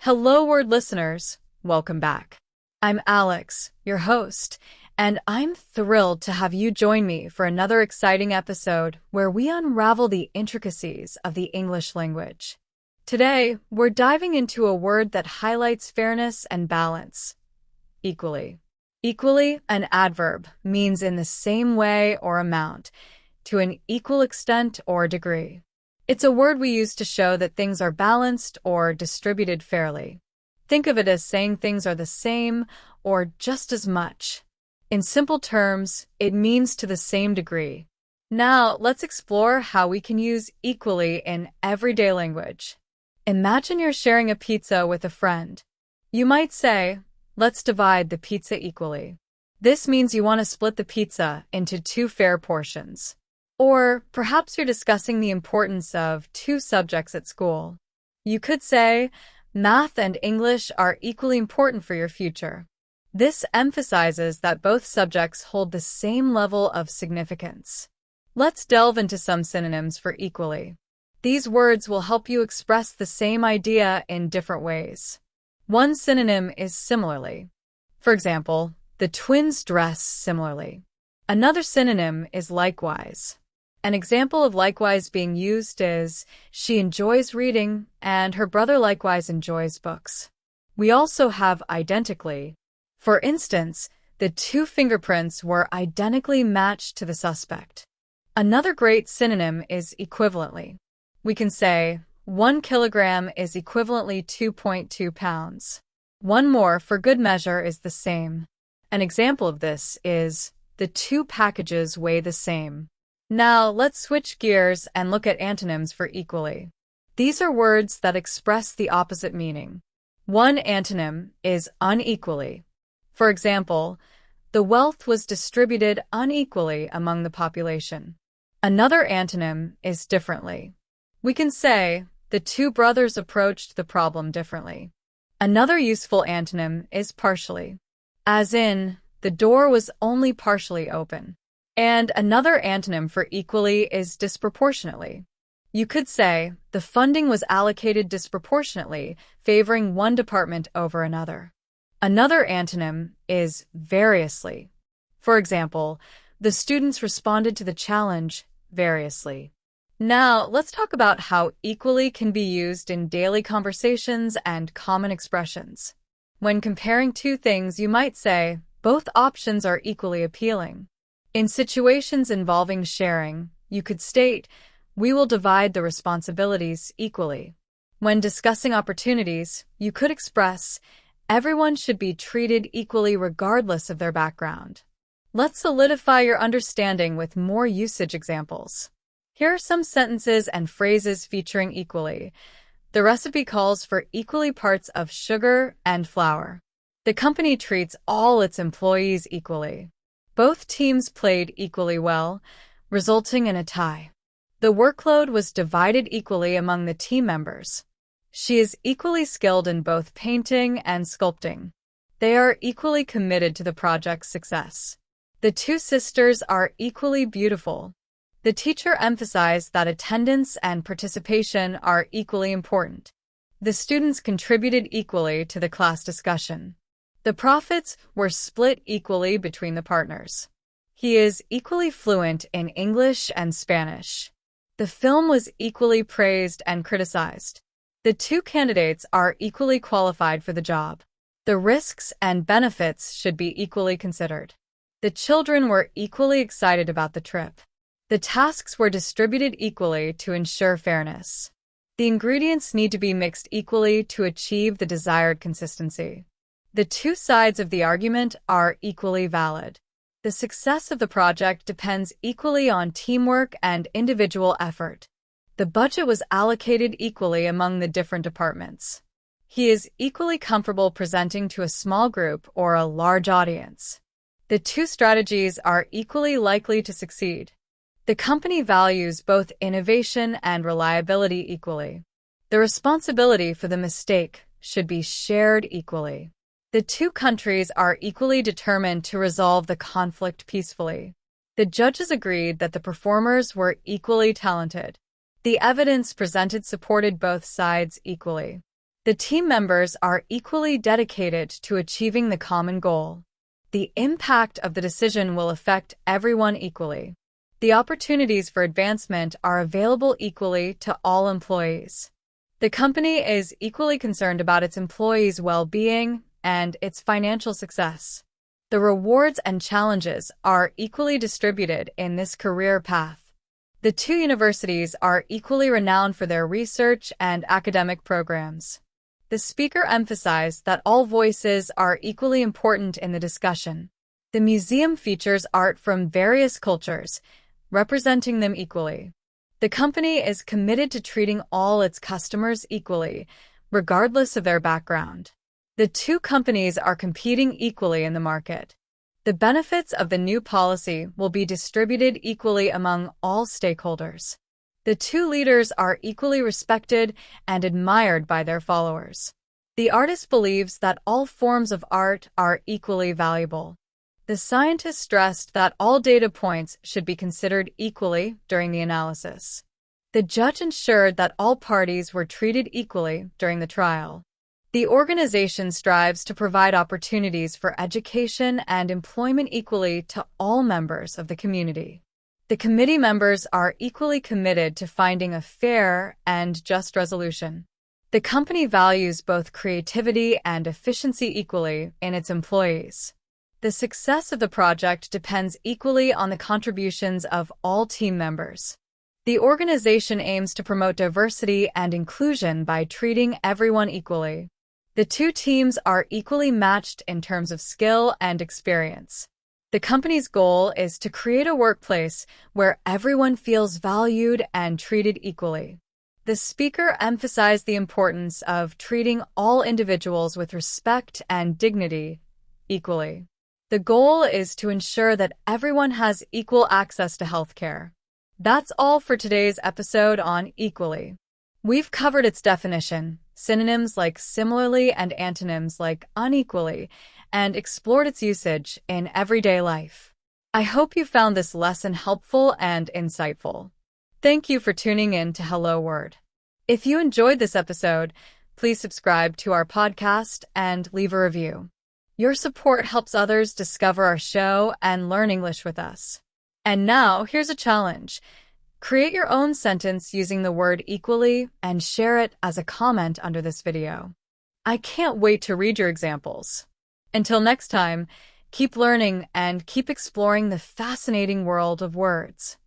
Hello, word listeners. Welcome back. I'm Alex, your host, and I'm thrilled to have you join me for another exciting episode where we unravel the intricacies of the English language. Today, we're diving into a word that highlights fairness and balance. Equally. Equally, an adverb, means in the same way or amount, to an equal extent or degree. It's a word we use to show that things are balanced or distributed fairly. Think of it as saying things are the same or just as much. In simple terms, it means to the same degree. Now, let's explore how we can use equally in everyday language. Imagine you're sharing a pizza with a friend. You might say, "Let's divide the pizza equally." This means you want to split the pizza into two fair portions. Or perhaps you're discussing the importance of two subjects at school. You could say, "Math and English are equally important for your future." This emphasizes that both subjects hold the same level of significance. Let's delve into some synonyms for equally. These words will help you express the same idea in different ways. One synonym is similarly. For example, the twins dress similarly. Another synonym is likewise. An example of likewise being used is, she enjoys reading and her brother likewise enjoys books. We also have identically. For instance, the two fingerprints were identically matched to the suspect. Another great synonym is equivalently. We can say, 1 kilogram is equivalently 2.2 pounds. One more for good measure is the same. An example of this is, the two packages weigh the same. Now, let's switch gears and look at antonyms for equally. These are words that express the opposite meaning. One antonym is unequally. For example, the wealth was distributed unequally among the population. Another antonym is differently. We can say, the two brothers approached the problem differently. Another useful antonym is partially, as in, the door was only partially open. And another antonym for equally is disproportionately. You could say, the funding was allocated disproportionately, favoring one department over another. Another antonym is variously. For example, the students responded to the challenge variously. Now, let's talk about how equally can be used in daily conversations and common expressions. When comparing two things, you might say, both options are equally appealing. In situations involving sharing, you could state, we will divide the responsibilities equally. When discussing opportunities, you could express, everyone should be treated equally regardless of their background. Let's solidify your understanding with more usage examples. Here are some sentences and phrases featuring equally. The recipe calls for equally parts of sugar and flour. The company treats all its employees equally. Both teams played equally well, resulting in a tie. The workload was divided equally among the team members. She is equally skilled in both painting and sculpting. They are equally committed to the project's success. The two sisters are equally beautiful. The teacher emphasized that attendance and participation are equally important. The students contributed equally to the class discussion. The profits were split equally between the partners. He is equally fluent in English and Spanish. The film was equally praised and criticized. The two candidates are equally qualified for the job. The risks and benefits should be equally considered. The children were equally excited about the trip. The tasks were distributed equally to ensure fairness. The ingredients need to be mixed equally to achieve the desired consistency. The two sides of the argument are equally valid. The success of the project depends equally on teamwork and individual effort. The budget was allocated equally among the different departments. He is equally comfortable presenting to a small group or a large audience. The two strategies are equally likely to succeed. The company values both innovation and reliability equally. The responsibility for the mistake should be shared equally. The two countries are equally determined to resolve the conflict peacefully. The judges agreed that the performers were equally talented. The evidence presented supported both sides equally. The team members are equally dedicated to achieving the common goal. The impact of the decision will affect everyone equally. The opportunities for advancement are available equally to all employees. The company is equally concerned about its employees' well-being and its financial success. The rewards and challenges are equally distributed in this career path. The two universities are equally renowned for their research and academic programs. The speaker emphasized that all voices are equally important in the discussion. The museum features art from various cultures, representing them equally. The company is committed to treating all its customers equally, regardless of their background. The two companies are competing equally in the market. The benefits of the new policy will be distributed equally among all stakeholders. The two leaders are equally respected and admired by their followers. The artist believes that all forms of art are equally valuable. The scientist stressed that all data points should be considered equally during the analysis. The judge ensured that all parties were treated equally during the trial. The organization strives to provide opportunities for education and employment equally to all members of the community. The committee members are equally committed to finding a fair and just resolution. The company values both creativity and efficiency equally in its employees. The success of the project depends equally on the contributions of all team members. The organization aims to promote diversity and inclusion by treating everyone equally. The two teams are equally matched in terms of skill and experience. The company's goal is to create a workplace where everyone feels valued and treated equally. The speaker emphasized the importance of treating all individuals with respect and dignity equally. The goal is to ensure that everyone has equal access to healthcare. That's all for today's episode on equally. We've covered its definition, synonyms like similarly and antonyms like unequally, and explored its usage in everyday life. I hope you found this lesson helpful and insightful. Thank you for tuning in to Hello Word. If you enjoyed this episode, please subscribe to our podcast and leave a review. Your support helps others discover our show and learn English with us. And now, here's a challenge. Create your own sentence using the word equally and share it as a comment under this video. I can't wait to read your examples. Until next time, keep learning and keep exploring the fascinating world of words.